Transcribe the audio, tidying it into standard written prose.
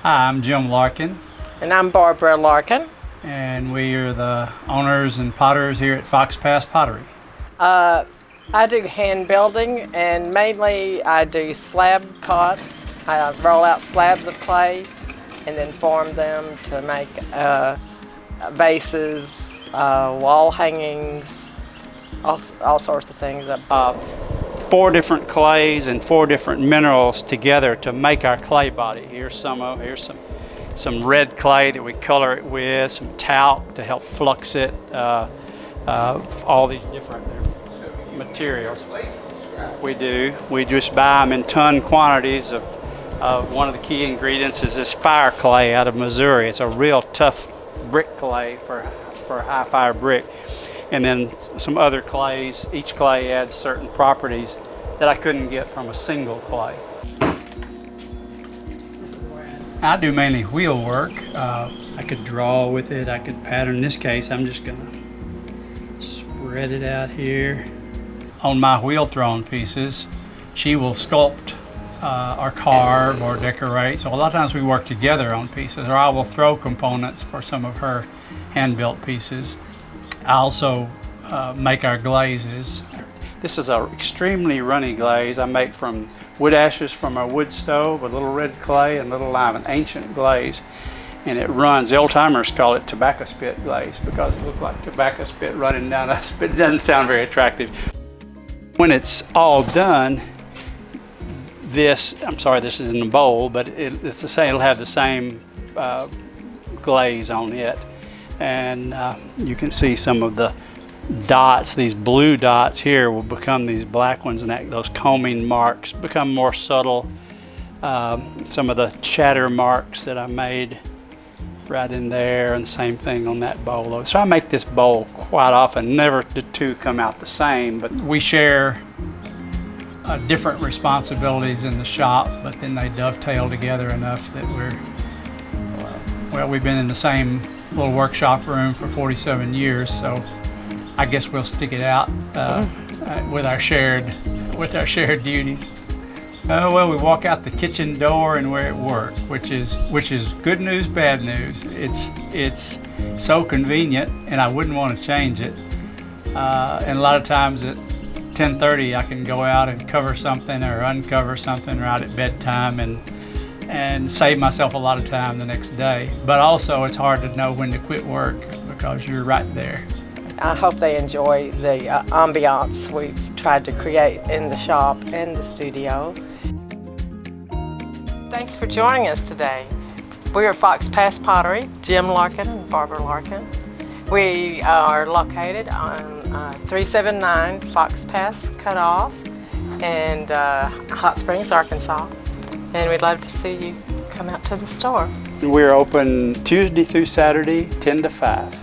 Hi, I'm Jim Larkin, And I'm Barbara Larkin. and we are the owners and potters here at Pass Pottery. I do hand building, and mainly I do slab pots. I roll out slabs of clay and then form them to make vases, wall hangings, all sorts of things. 4 different clays and 4 different minerals together to make our clay body. Here's some red clay that we color it with, some talc to help flux it, all these different materials. We do. We just buy them in ton quantities of one of the key ingredients is this fire clay out of Missouri. It's a real tough brick clay for high fire brick. And then some other clays. Each clay adds certain properties that I couldn't get from a single clay. I do mainly wheel work. I could draw with it, I could pattern. In this case, I'm just gonna spread it out here. On my wheel thrown pieces, she will sculpt or carve or decorate. So a lot of times we work together on pieces, or I will throw components for some of her hand-built pieces. I also make our glazes. This is an extremely runny glaze I make from wood ashes from our wood stove, a little red clay and a little lime, an ancient glaze. And it runs, the old timers call it tobacco spit glaze because it looks like tobacco spit running down us, but it doesn't sound very attractive. When it's all done, this is in a bowl, but it's the same, it'll have the same glaze on it. And you can see some of the dots, these blue dots here will become these black ones, and those combing marks become more subtle. Some of the chatter marks that I made right in there, and the same thing on that bowl. So I make this bowl quite often. Never the two come out the same, but we share different responsibilities in the shop, but then they dovetail together enough that we've been in the same little workshop room for 47 years, so I guess we'll stick it out with our shared duties. Well, we walk out the kitchen door and we're at work, which is good news, bad news. It's so convenient, and I wouldn't want to change it. And a lot of times at 10:30, I can go out and cover something or uncover something right at bedtime, and save myself a lot of time the next day. But also, it's hard to know when to quit work because you're right there. I hope they enjoy the ambiance we've tried to create in the shop and the studio. Thanks for joining us today. We are Pass Pottery, Jim Larkin and Barbara Larkin. We are located on 379 Fox Pass Cutoff in Hot Springs, Arkansas. And we'd love to see you come out to the store. We're open Tuesday through Saturday, 10 to 5.